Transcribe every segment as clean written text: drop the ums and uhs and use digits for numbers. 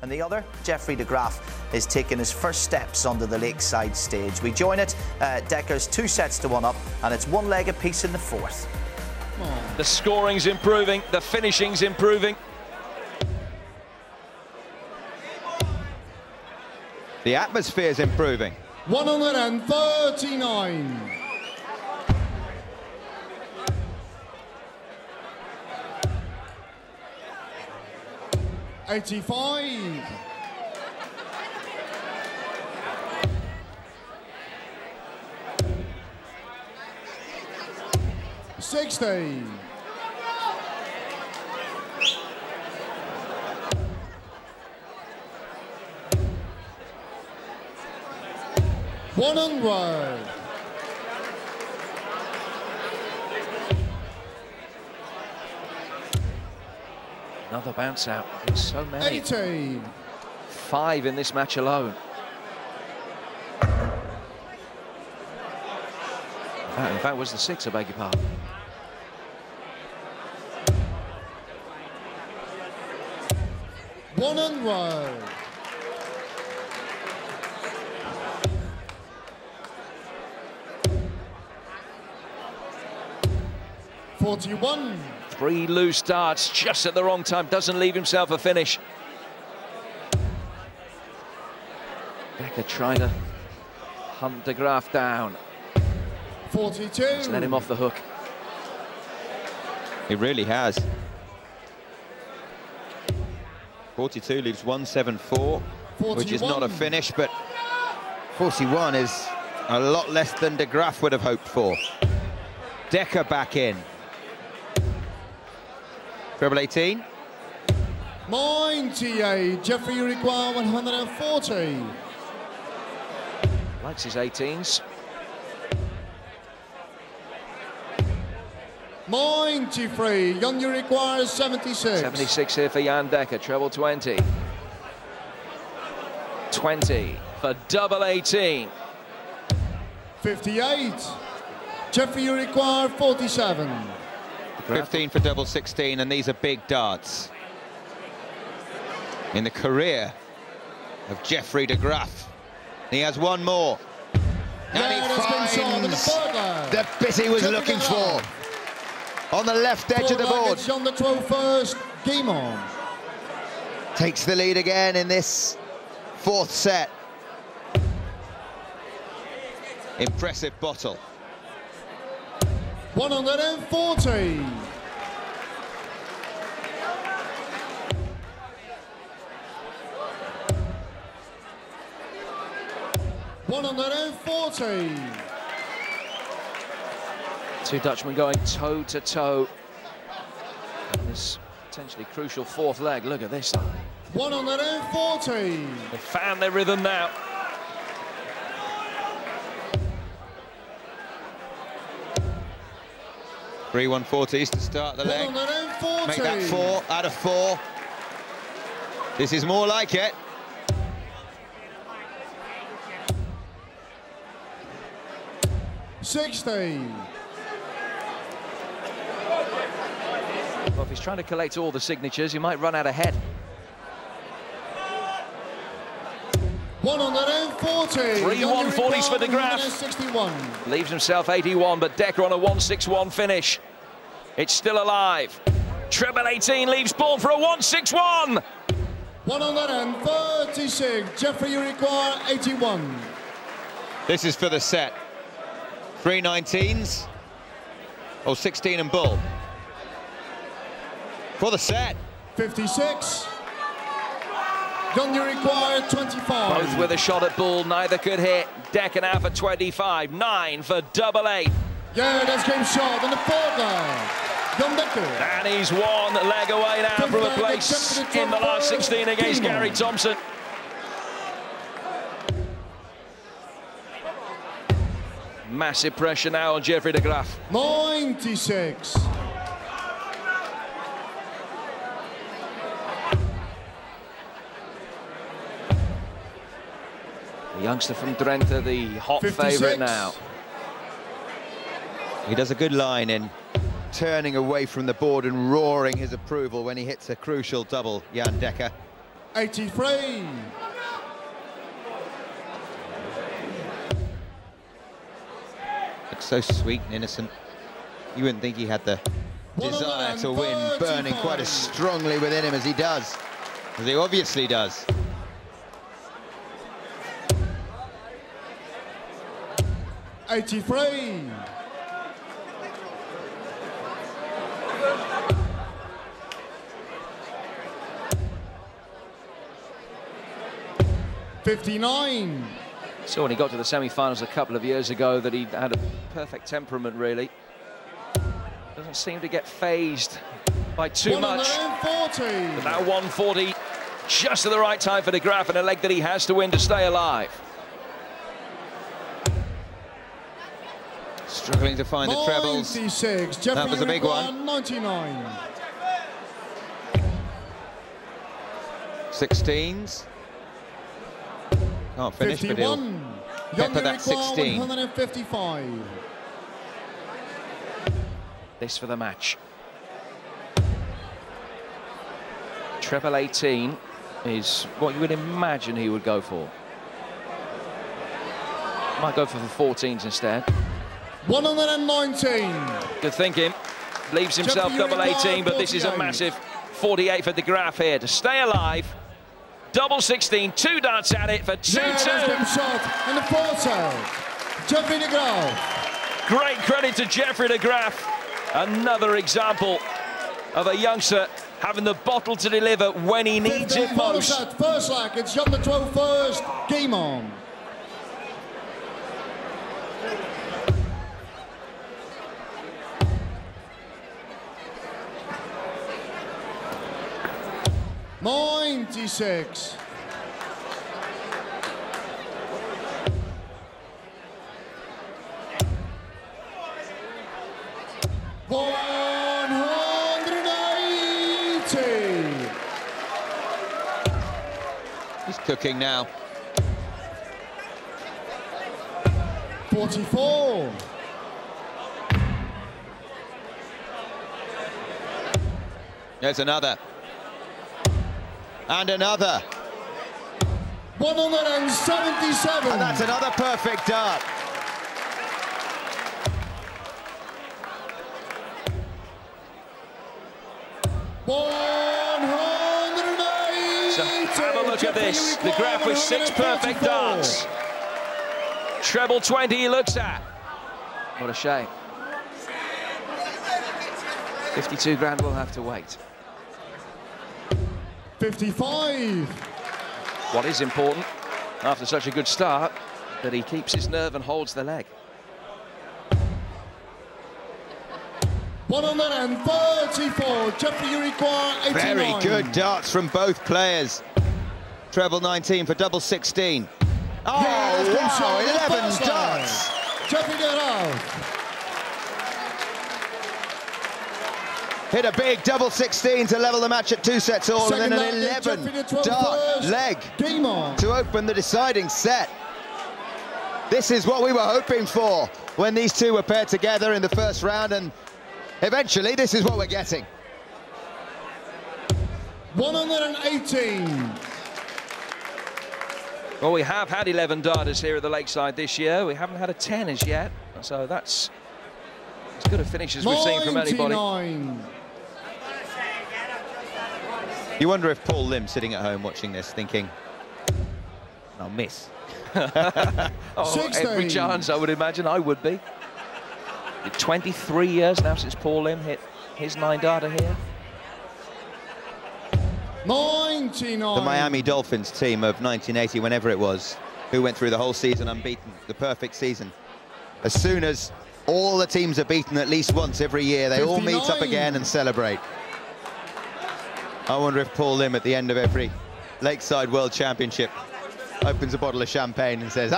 And the other, Jeffrey de Graaf, is taking his first steps onto the Lakeside stage. We join it, Dekker's 2 sets to 1 up, and it's 1 leg apiece in the 4th. The scoring's improving, the finishing's improving. The atmosphere's improving. 139. $85. $60. $100. Another bounce out. There's so many. 80. 5 in this match alone. In fact, was the 6, I beg your pardon. $100. $41. 3 loose darts just at the wrong time. Doesn't leave himself a finish. Dekker trying to hunt de Graaf down. 42. Just let him off the hook. He really has. 42 leaves 174, 41. which is not a finish, but 41 is a lot less than de Graaf would have hoped for. Dekker back in. Treble 18. 98. Jeffrey, you require 140. Likes his 18s. 93. Young, you require 76. 76 here for Jan Dekker, treble 20. 20 for double 18. 58. Jeffrey, you require 47. 15 for double 16, and these are big darts in the career of Jeffrey de Graaf. He has one more, and he finds the bit he was looking for on the left edge of the board. On the 12th game on. Takes the lead again in this 4th set. Impressive bottle. 140. 140. 2 Dutchmen going toe to toe. This potentially crucial 4th leg. Look at this. 140. They found their rhythm now. Three 140s to start the leg. 140. Make that 4 out of 4. This is more like it. $60. Well, if he's trying to collect all the signatures, he might run out ahead. 140. 3 140s for de Graaf. 61. Leaves himself 81, but Dekker on a 161 finish. It's still alive. Treble 18 leaves ball for a 161. 136. Jeffrey, you require 81. This is for the set. 3 19s. Oh, 16 and bull. For the set. 56. Gun, you require 25. Both with a shot at bull, neither could hit. Dekker now for 25. 9 for double 8. Yeah, that's game shot on the 4th leg. Gun Dekker. And he's 1 leg away now from a place in the last 16 against Gary Thompson. Massive pressure now on Jeffrey de Graaf. 96. The youngster from Drenthe, the hot favourite now. He does a good line in turning away from the board and roaring his approval when he hits a crucial double, Jan Dekker. 83. Looks so sweet and innocent. You wouldn't think he had the desire to win burning quite as strongly within him as he does, as he obviously does. '83. '59. So when he got to the semi-finals a couple of years ago that he had a perfect temperament, really. Doesn't seem to get phased by too much. But that 140 just at the right time for De Graaf, and a leg that he has to win to stay alive. Struggling to find the trebles. 96. That was a big one. 99. 16s. Can't finish, 51. but he'll pepper that 16. 155. This for the match. Treble 18 is what you would imagine he would go for. Might go for the 14s instead. 119. Good thinking. Leaves himself double 18, but this is a massive 48 for De Graaf here to stay alive. Double 16, 2 darts at it for 2-2. Shot in the fourth set. Jeffrey De Graaf. Great credit to Jeffrey De Graaf. Another example of a youngster having the bottle to deliver when he needs it most. First leg, it's Jan de 12 first. Game on. '96. He's cooking now. 44. There's another. And another. 177. And that's another perfect dart. So have a look at this. De Graaf with 6 perfect darts. Treble 20 he looks at. What a shame. 52 grand will have to wait. 55. What is important, after such a good start, that he keeps his nerve and holds the leg. 134. Jeffrey, you require 89. Very good darts from both players. Treble 19 for double 16. Oh, wow, 11 darts. Jeffrey De Graaf. Hit a big double 16 to level the match at 2 sets all, and then an 11-dart leg to open the deciding set. This is what we were hoping for when these two were paired together in the first round, and eventually this is what we're getting. 118. Well, we have had 11 darters here at the Lakeside this year. We haven't had a 10 as yet, so that's as good a finish as we've seen from anybody. 99. You wonder if Paul Lim, sitting at home watching this, thinking, I'll miss. Oh, every chance, I would imagine I would be. 23 years now since Paul Lim hit his 9-darter here. 99. The Miami Dolphins team of 1980, whenever it was, who went through the whole season unbeaten, the perfect season. As soon as all the teams are beaten at least once every year, they 59. All meet up again and celebrate. I wonder if Paul Lim, at the end of every Lakeside World Championship, opens a bottle of champagne and says,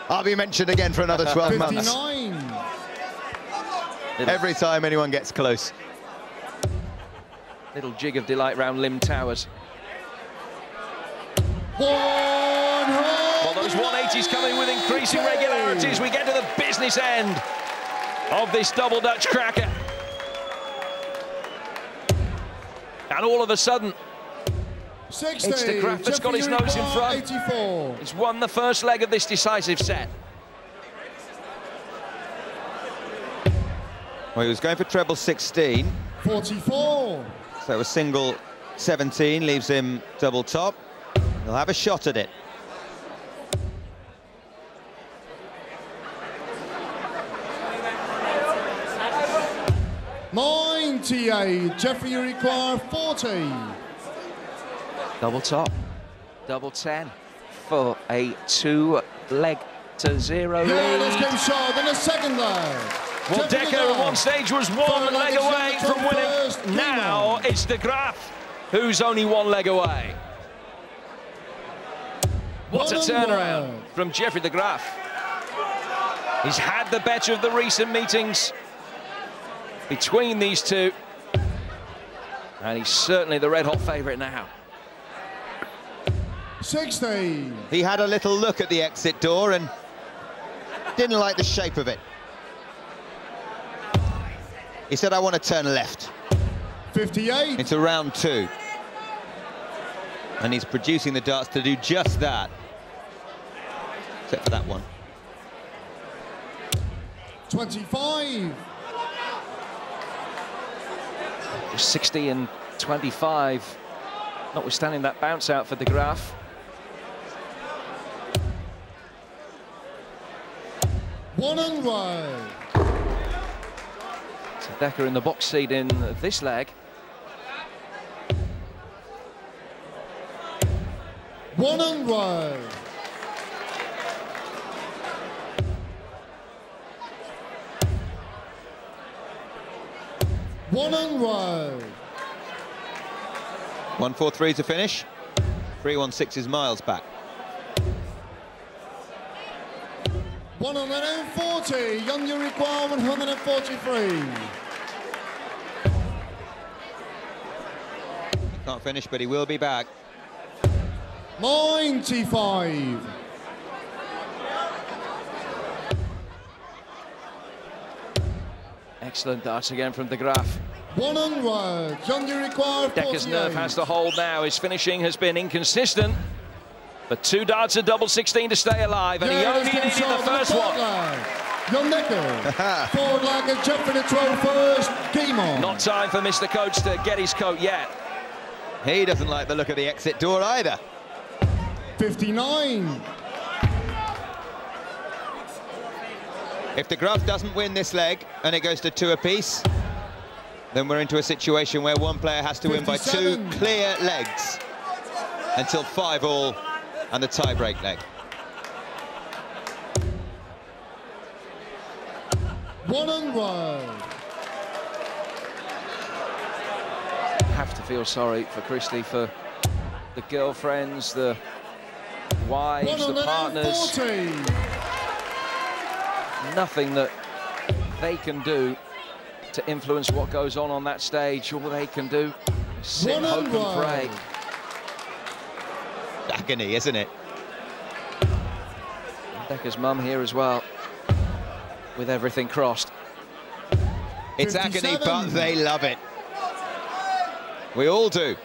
I'll be mentioned again for another 12 months. 59. Every time anyone gets close. Little jig of delight round Lim Towers. Well, those 180s coming with increasing regularities. We get to the business end of this double Dutch cracker. And all of a sudden, 60. It's the Graaf that's got his nose in front. 84. He's won the first leg of this decisive set. Well, he was going for treble 16. 44. So a single 17 leaves him double top. He'll have a shot at it. $98. Jeffrey, you require 40. Double top, double 10 for a 2-leg to 0 lead. Yeah, let's get shot in the second leg. Well, Dekker at one stage was one leg away from winning. Now it's the Graaf who's only 1 leg away. What a turnaround from Jeffrey de Graaf. He's had the better of the recent meetings between these two, and he's certainly the red-hot favourite now. 60. He had a little look at the exit door and didn't like the shape of it. He said, I want to turn left. 58. Into round 2. And he's producing the darts to do just that. Except for that one. 25. 60 and 25, notwithstanding that bounce out for the Graaf. One and one. So Dekker in the box seat in this leg. One and one. One and one. 1-4-3 to finish. 3-1-6 is miles back. 140. Young, you require 143. He can't finish, but he will be back. 95. Excellent darts again from the Graaf. 100. Young, you require 48. Dekker's nerve has to hold now. His finishing has been inconsistent, but 2 darts at double 16 to stay alive, and he only needed the first one. Young Dekker. Forward leg and Jeffrey to throw first. Game on. Not time for Mr. Coach to get his coat yet. He doesn't like the look of the exit door either. 59. If the Graaf doesn't win this leg and it goes to 2 apiece, then we're into a situation where one player has to 57. Win by 2 clear legs until 5-all and the tie-break leg. 100. Have to feel sorry for Christie, for the girlfriends, the wives, the partners. Nothing that they can do to influence what goes on that stage. All they can do is sit, hope and pray. Agony, isn't it? Dekker's mum here as well, with everything crossed. It's 57. Agony, but they love it. We all do.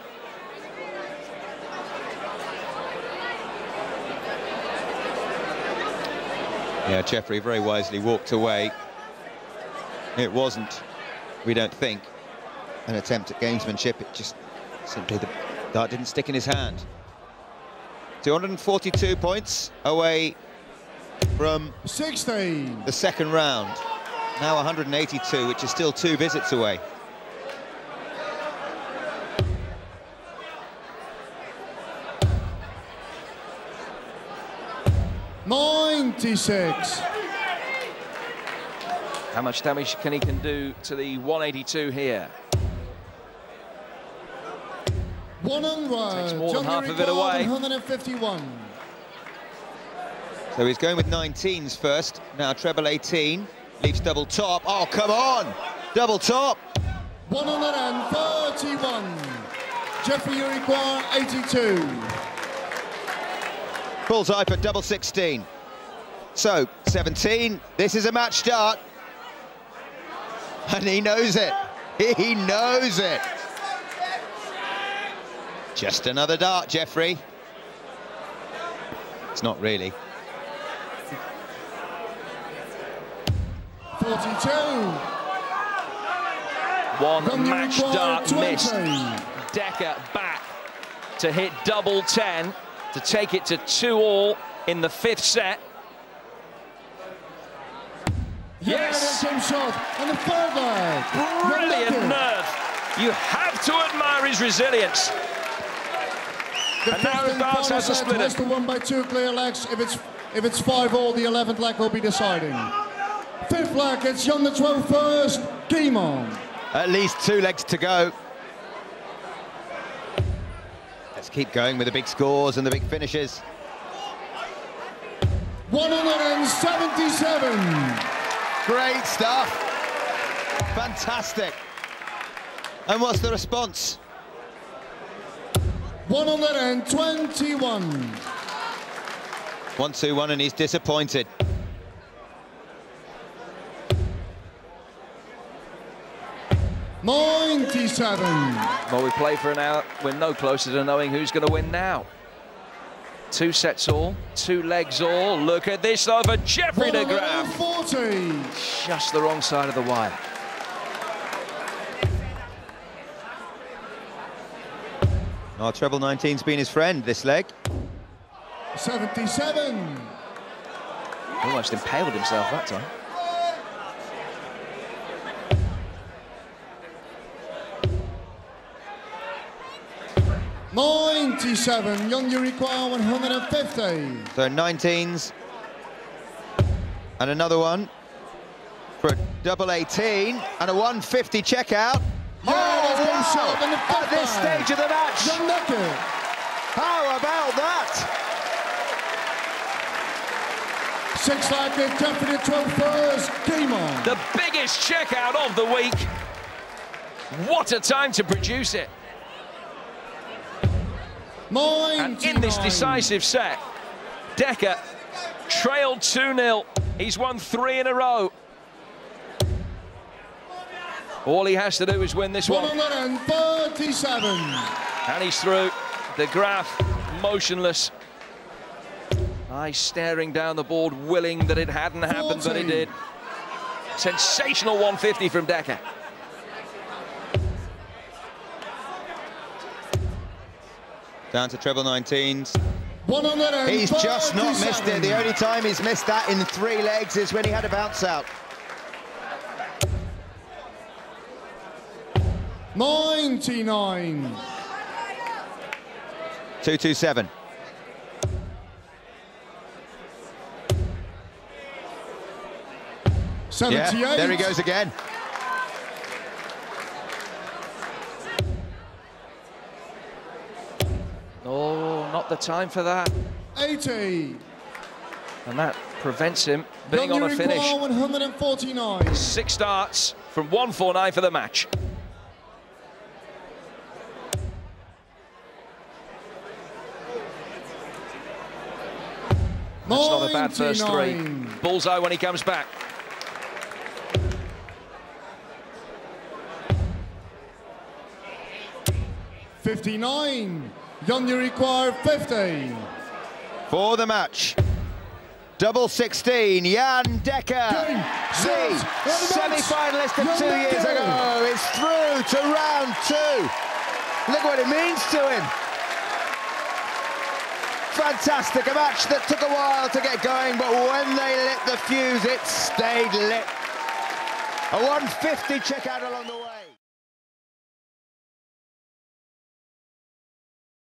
Yeah, Jeffrey very wisely walked away. It wasn't, we don't think, an attempt at gamesmanship. It just simply, the dart didn't stick in his hand. 242 points away from 16. The second round. Now 182, which is still 2 visits away. $96. How much damage can he do to the 182 here? 100. Takes more than half of it away. 151. So he's going with 19s first. Now treble 18, leaves double top. Oh, come on! Double top! 131. Jeffrey, you require 82. Bullseye for double 16. So, 17, this is a match dart. And he knows it. He knows it. Just another dart, Jeffrey. It's not really. 42. One match dart missed. Dekker back to hit double 10 to take it to 2-all in the 5th set. Yes! Shot on the third leg. Brilliant nerve. You have to admire his resilience. And now the darts has a splitter. Has to win by 2 clear legs. If it's 5-all, the 11th leg will be deciding. 5th leg, it's Jan de 12 first. Game on. At least 2 legs to go. Let's keep going with the big scores and the big finishes. 177. Great stuff. Fantastic. And what's the response? 121. 1-2-1, and he's disappointed. Well, we play for an hour. We're no closer to knowing who's going to win now. 2 sets all, 2 legs all. Look at this though for Jeffrey de Graaf. Just the wrong side of the wire. Oh, treble 19's been his friend this leg. 77. Almost impaled himself that time. $97. Young, you require 150. So 19s. And another one for a double 18 and a 150 checkout. Yeah, wow. At this stage of the match. Dekker. How about that? 6 leg, Jeffrey de 12 first. Game on. The biggest checkout of the week. What a time to produce it. 99. And in this decisive set, Dekker trailed 2-0. He's won 3 in a row. All he has to do is win this one. 137. And he's through. De Graaf motionless. Eyes staring down the board, willing that it hadn't happened, but it did. Sensational 150 from Dekker. Down to treble 19s. 137. He's just not missed it. The only time he's missed that in 3 legs is when he had a bounce out. 99. 227. Yeah, there he goes again. Oh, not the time for that. 80. And that prevents him being on a finish. 149. 6 darts from 149 for the match. That's not a bad first 3. Bullseye when he comes back. $59. Jan, you require 50. For the match. Double 16, Jan Dekker, the semi-finalist of 2 years ago, is through to round 2. Look what it means to him. Fantastic, a match that took a while to get going, but when they lit the fuse, it stayed lit. A 150 checkout along the way.